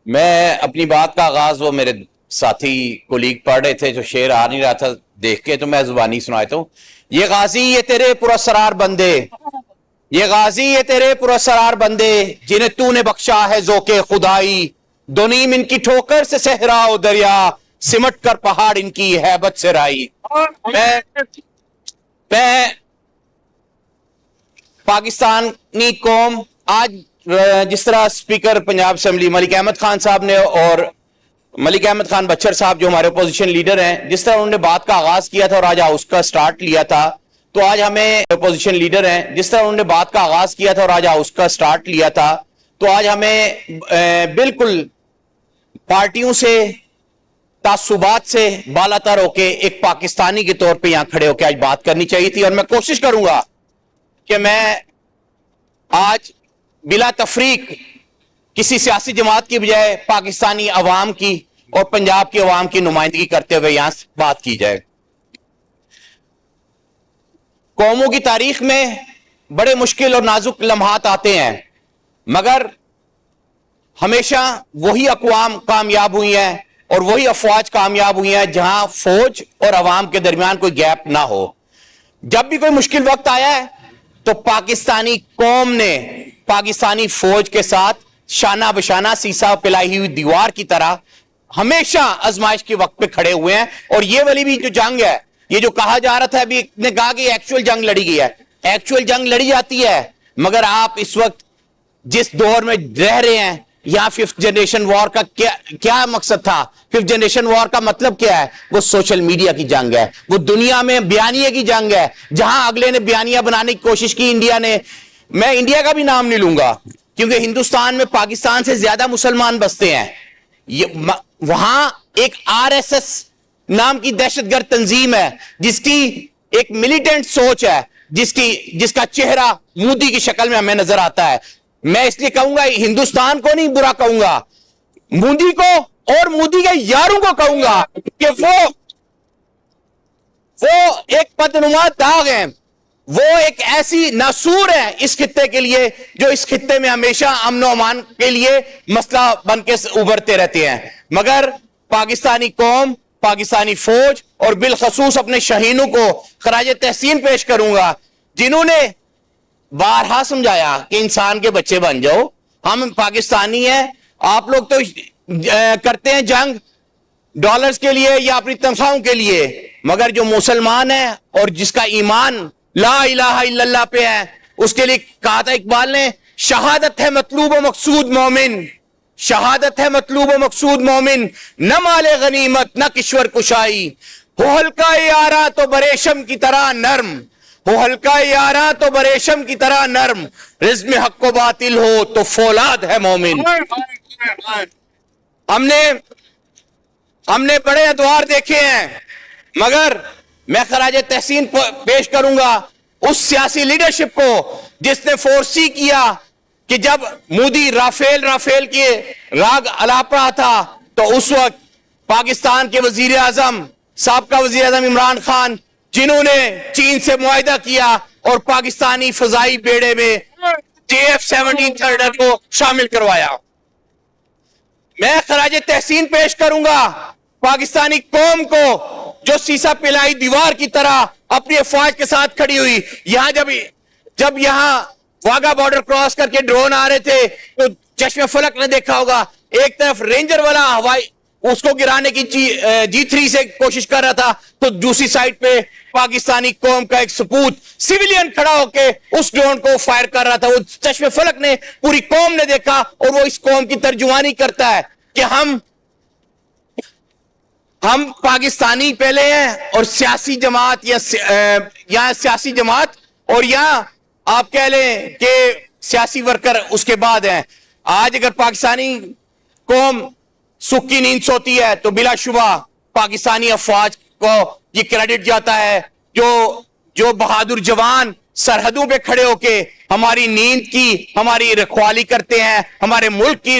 میں اپنی بات کا آغاز وہ میرے ساتھی کولیگ پڑھ رہے تھے جو شعر آ نہیں رہا تھا دیکھ کے، تو میں زبانی سناتا ہوں۔ یہ غازی یہ تیرے پراسرار بندے، یہ غازی یہ تیرے پراسرار بندے، جنہیں تو نے بخشا ہے ذوق خدائی، دو نیم ان کی ٹھوکر سے صحرا و دریا، سمٹ کر پہاڑ ان کی ہیبت سے رائی۔ میں پاکستانی قوم آج جس طرح سپیکر پنجاب اسمبلی ملک احمد خان صاحب نے اور ملک احمد خان بچر صاحب جو ہمارے اپوزیشن لیڈر ہیں، جس طرح انہوں نے بات کا آغاز کیا تھا اور آج ہاؤس کا سٹارٹ لیا تھا، تو آج ہمیں اپوزیشن لیڈر ہیں جس طرح انہوں نے بات کا آغاز کیا تھا اور آج ہاؤس کا سٹارٹ لیا تھا، تو آج ہمیں بالکل پارٹیوں سے تعصبات سے بالا تر ہو کے ایک پاکستانی کے طور پہ یہاں کھڑے ہو کے آج بات کرنی چاہیے تھی۔ اور میں کوشش کروں گا کہ میں آج بلا تفریق کسی سیاسی جماعت کی بجائے پاکستانی عوام کی اور پنجاب کی عوام کی نمائندگی کرتے ہوئے یہاں بات کی جائے۔ قوموں کی تاریخ میں بڑے مشکل اور نازک لمحات آتے ہیں، مگر ہمیشہ وہی اقوام کامیاب ہوئی ہیں اور وہی افواج کامیاب ہوئی ہیں جہاں فوج اور عوام کے درمیان کوئی گیپ نہ ہو۔ جب بھی کوئی مشکل وقت آیا ہے تو پاکستانی قوم نے پاکستانی فوج کے ساتھ شانہ بشانہ سیسا پلائی ہوئی دیوار کی طرح ہمیشہ آزمائش کے وقت پہ کھڑے ہوئے ہیں۔ اور یہ والی بھی جو جنگ ہے، یہ جو کہا جا رہا تھا، ابھی نے کہا کہ ایکچوئل جنگ لڑی گئی ہے، ایکچوئل جنگ لڑی جاتی ہے، مگر آپ اس وقت جس دور میں رہ رہے ہیں، یہاں ففتھ جنریشن وار کا کیا مقصد تھا؟ ففتھ جنریشن وار کا مطلب کیا ہے؟ وہ سوشل میڈیا کی جنگ ہے، وہ دنیا میں بیانیے کی جنگ ہے، جہاں اگلے نے بیانیہ بنانے کی کوشش کی انڈیا نے۔ میں انڈیا کا بھی نام نہیں لوں گا کیونکہ ہندوستان میں پاکستان سے زیادہ مسلمان بستے ہیں، وہاں ایک RSS نام کی دہشت گرد تنظیم ہے جس کی ایک ملیٹنٹ سوچ ہے، جس کا چہرہ مودی کی شکل میں ہمیں نظر آتا ہے۔ میں اس لیے کہوں گا، ہندوستان کو نہیں برا کہوں گا، مودی کو اور مودی کے یاروں کو کہوں گا کہ وہ ایک بدنما داغ ہیں، وہ ایک ایسی ناسور ہے اس خطے کے لیے جو اس خطے میں ہمیشہ امن و امان کے لیے مسئلہ بن کے ابھرتے رہتے ہیں۔ مگر پاکستانی قوم، پاکستانی فوج اور بالخصوص اپنے شہینوں کو خراج تحسین پیش کروں گا، جنہوں نے بارہا سمجھایا کہ انسان کے بچے بن جاؤ، ہم پاکستانی ہیں، آپ لوگ تو کرتے ہیں جنگ ڈالرز کے لیے یا اپنی تنخواہوں کے لیے، مگر جو مسلمان ہے اور جس کا ایمان لا الہ الا اللہ پہ ہے، اس کے لیے کہا تھا اقبال نے، شہادت ہے مطلوب و مقصود مومن، شہادت ہے مطلوب و مقصود مومن، نہ مال غنیمت نہ کشور کشائی، ہو ہلکا یاراں تو بریشم کی طرح نرم، ہو ہلکا یاراں تو بریشم کی طرح نرم، رزم حق و باطل ہو تو فولاد ہے مومن۔ ہم نے بڑے ادوار دیکھے ہیں، مگر میں خراج تحسین پیش کروں گا اس سیاسی لیڈرشپ کو جس نے فورسی کیا کہ جب مودی رافیل کے راگ الاپ رہا تھا تو اس وقت پاکستان کے وزیر اعظم، سابقہ وزیر اعظم عمران خان، جنہوں نے چین سے معاہدہ کیا اور پاکستانی فضائی بیڑے میں JF-17 تھرڈر کو شامل کروایا۔ میں خراج تحسین پیش کروں گا پاکستانی قوم کو جو سیسا پلائی دیوار کی طرح اپنی افواج کے ساتھ کھڑی ہوئی۔ یہاں جب یہاں واگا بارڈر کراس کر کے ڈرون آ رہے تھے تو چشم فلک نے دیکھا ہوگا، ایک طرف رینجر والا ہوائی اس کو گرانے کی G3 سے کوشش کر رہا تھا، تو دوسری سائڈ پہ پاکستانی قوم کا ایک سپوت سیویلین کھڑا ہو کے اس ڈرون کو فائر کر رہا تھا۔ وہ چشم فلک نے، پوری قوم نے دیکھا، اور وہ اس قوم کی ترجمانی کرتا ہے کہ ہم پاکستانی پہلے ہیں اور سیاسی جماعت یا سیاسی جماعت اور یہاں آپ کہہ لیں کہ سیاسی ورکر اس کے بعد ہیں۔ آج اگر پاکستانی قوم سکھ کی نیند سوتی ہے تو بلا شبہ پاکستانی افواج کو یہ کریڈٹ جاتا ہے جو بہادر جوان سرحدوں پہ کھڑے ہو کے ہماری نیند کی، ہماری رکھوالی کرتے ہیں، ہمارے ملک کی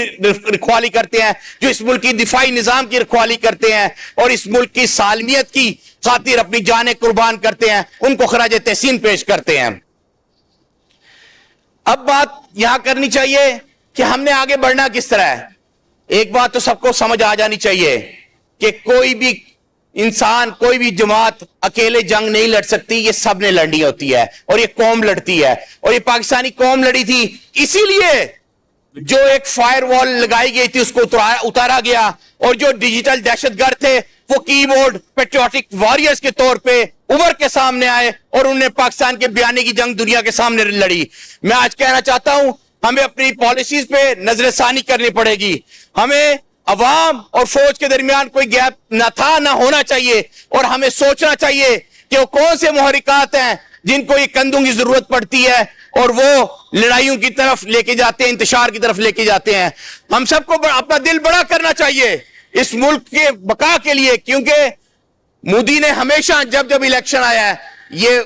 رکھوالی کرتے ہیں، جو اس ملک کی دفاعی نظام کی رکھوالی کرتے ہیں اور اس ملک کی سالمیت کی خاطر اپنی جانیں قربان کرتے ہیں، ان کو خراج تحسین پیش کرتے ہیں۔ اب بات یہاں کرنی چاہیے کہ ہم نے آگے بڑھنا کس طرح ہے۔ ایک بات تو سب کو سمجھ آ جانی چاہیے کہ کوئی بھی انسان کوئی بھی جماعت اکیلے جنگ نہیں لڑ سکتی, یہ سب نے لڑنی ہوتی ہے اور یہ قوم لڑتی ہے, اور یہ پاکستانی قوم لڑی تھی. اسی لیے جو ایک فائر وال لگائی گئی تھی اس کو اتارا گیا, اور جو ڈیجیٹل دہشت گرد تھے وہ کی بورڈ پیٹریوٹک واریئرز کے طور پہ ابھر کے سامنے آئے اور انہوں نے پاکستان کے بیانے کی جنگ دنیا کے سامنے لڑی. میں آج کہنا چاہتا ہوں ہمیں اپنی پالیسیز پہ نظر ثانی کرنی پڑے گی. ہمیں عوام اور فوج کے درمیان کوئی گیپ نہ تھا نہ ہونا چاہیے, اور ہمیں سوچنا چاہیے کہ وہ کون سے محرکات ہیں جن کو یہ کندھوں کی ضرورت پڑتی ہے اور وہ لڑائیوں کی طرف لے کے جاتے ہیں, انتشار کی طرف لے کے جاتے ہیں. ہم سب کو اپنا دل بڑا کرنا چاہیے اس ملک کے بقا کے لیے, کیونکہ مودی نے ہمیشہ جب جب الیکشن آیا ہے یہ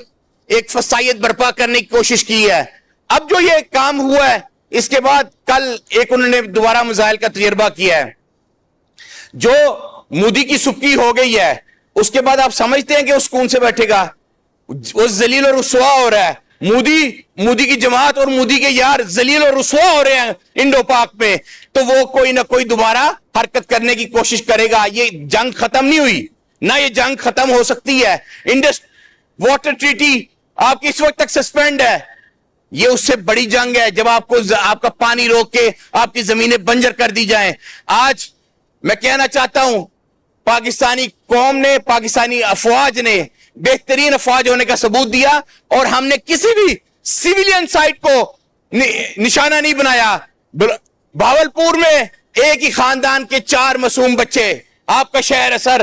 ایک فسائیت برپا کرنے کی کوشش کی ہے. اب جو یہ کام ہوا ہے اس کے بعد کل ایک انہوں نے دوبارہ میزائل کا تجربہ کیا ہے, جو مودی کی سکی ہو گئی ہے اس کے بعد آپ سمجھتے ہیں کہ اس سکون سے بیٹھے گا؟ وہ ذلیل اور رسوا ہو رہا ہے. مودی کی جماعت اور مودی کے یار ذلیل اور رسوا ہو رہے ہیں انڈو پاک میں, تو وہ کوئی نہ کوئی دوبارہ حرکت کرنے کی کوشش کرے گا. یہ جنگ ختم نہیں ہوئی, نہ یہ جنگ ختم ہو سکتی ہے. انڈس واٹر ٹریٹی آپ کی اس وقت تک سسپینڈ ہے, یہ اس سے بڑی جنگ ہے جب آپ کا پانی روک کے آپ کی زمینیں بنجر کر دی جائیں. آج میں کہنا چاہتا ہوں پاکستانی قوم نے, پاکستانی افواج نے بہترین افواج ہونے کا ثبوت دیا, اور ہم نے کسی بھی سیویلین سائٹ کو نشانہ نہیں بنایا. بھاولپور میں ایک ہی خاندان کے 4 معصوم بچے, آپ کا شہر ہے سر,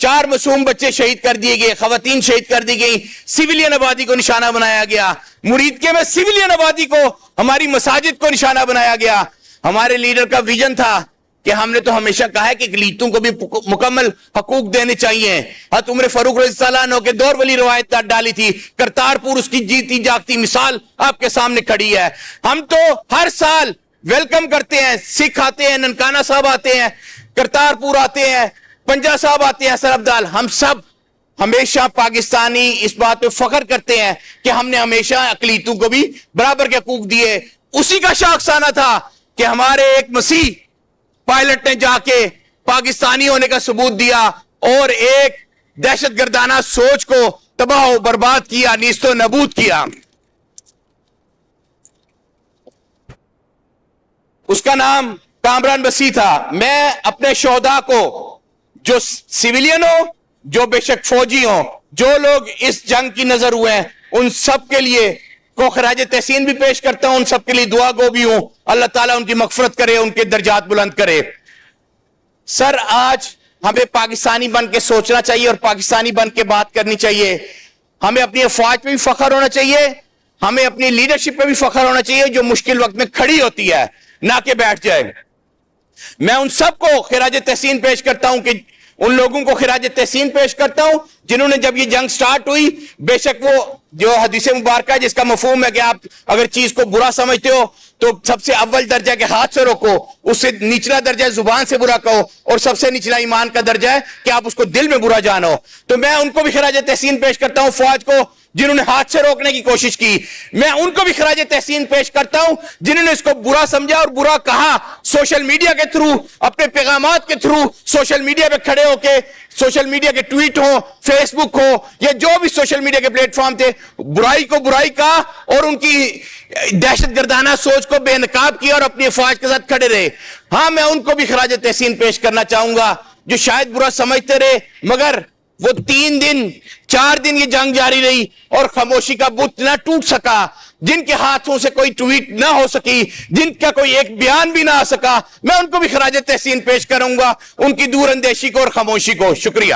4 معصوم بچے شہید کر دیے گئے, خواتین شہید کر دی گئی, سیویلین آبادی کو نشانہ بنایا گیا. مریدکے میں سیویلین آبادی کو, ہماری مساجد کو نشانہ بنایا گیا. ہمارے لیڈر کا ویژن تھا کہ ہم نے تو ہمیشہ کہا ہے کہ اقلیتوں کو بھی مکمل حقوق دینے چاہیے. حضرت عمر فاروق رضی اللہ عنہ کے دور والی روایت ڈالی تھی, کرتارپور اس کی جیتی جاگتی مثال آپ کے سامنے کھڑی ہے. ہم تو ہر سال ویلکم کرتے ہیں, سکھ آتے ہیں, ننکانہ صاحب آتے ہیں, کرتارپور آتے ہیں, پنجا صاحب آتے ہیں, سر عبدال, ہم سب ہمیشہ پاکستانی اس بات پہ فخر کرتے ہیں کہ ہم نے ہمیشہ اقلیتوں کو بھی برابر کے حقوق دیے. اسی کا شاخسانہ تھا کہ ہمارے ایک مسیح پائلٹ نے جا کے پاکستانی ہونے کا ثبوت دیا اور ایک دہشت گردانہ سوچ کو تباہ و برباد کیا, نیست و نابود کیا. اس کا نام کامران بسی تھا. میں اپنے شہداء کو, جو سیویلین ہو, جو بے شک فوجی ہوں, جو لوگ اس جنگ کی نظر ہوئے ہیں, ان سب کے لیے کو خراج تحسین بھی پیش کرتا ہوں, ان سب کے لیے دعا گو بھی ہوں. اللہ تعالیٰ ان کی مغفرت کرے, ان کے درجات بلند کرے. سر آج ہمیں پاکستانی بن کے سوچنا چاہیے اور پاکستانی بن کے بات کرنی چاہیے. ہمیں اپنی افواج پہ بھی فخر ہونا چاہیے, ہمیں اپنی لیڈرشپ پہ بھی فخر ہونا چاہیے جو مشکل وقت میں کھڑی ہوتی ہے, نہ کہ بیٹھ جائے. میں ان سب کو خراج تحسین پیش کرتا ہوں, کہ ان لوگوں کو خراج تحسین پیش کرتا ہوں جنہوں نے جب یہ جنگ سٹارٹ ہوئی, بے شک وہ جو حدیث مبارکہ ہے جس کا مفہوم ہے کہ آپ اگر چیز کو برا سمجھتے ہو تو سب سے اول درجہ کے ہاتھ سے روکو, اس سے نچلا درجہ زبان سے برا کہو, اور سب سے نچلا ایمان کا درجہ ہے کہ آپ اس کو دل میں برا جانو. تو میں ان کو بھی خراج تحسین پیش کرتا ہوں, فوج کو جنہوں نے ہاتھ سے روکنے کی کوشش کی. میں ان کو بھی خراج تحسین پیش کرتا ہوں جنہوں نے اس کو برا سمجھا اور برا کہا, سوشل میڈیا کے تھرو, اپنے پیغامات کے تھرو, سوشل میڈیا پہ کھڑے ہو کے, سوشل میڈیا کے ٹویٹ ہو, فیس بک ہو, یا جو بھی سوشل میڈیا کے پلیٹ فارم تھے, برائی کو برائی کہا اور ان کی دہشت گردانہ سوچ کو بے نقاب کیا اور اپنی افواج کے ساتھ کھڑے رہے. ہاں میں ان کو بھی خراج تحسین پیش کرنا چاہوں گا جو شاید برا سمجھتے رہے, مگر وہ 3 دن 4 دن یہ جنگ جاری رہی اور خاموشی کا بت نہ ٹوٹ سکا, جن کے ہاتھوں سے کوئی ٹویٹ نہ ہو سکی, جن کا کوئی ایک بیان بھی نہ آ سکا. میں ان کو بھی خراج تحسین پیش کروں گا, ان کی دور اندیشی کو اور خاموشی کو. شکریہ.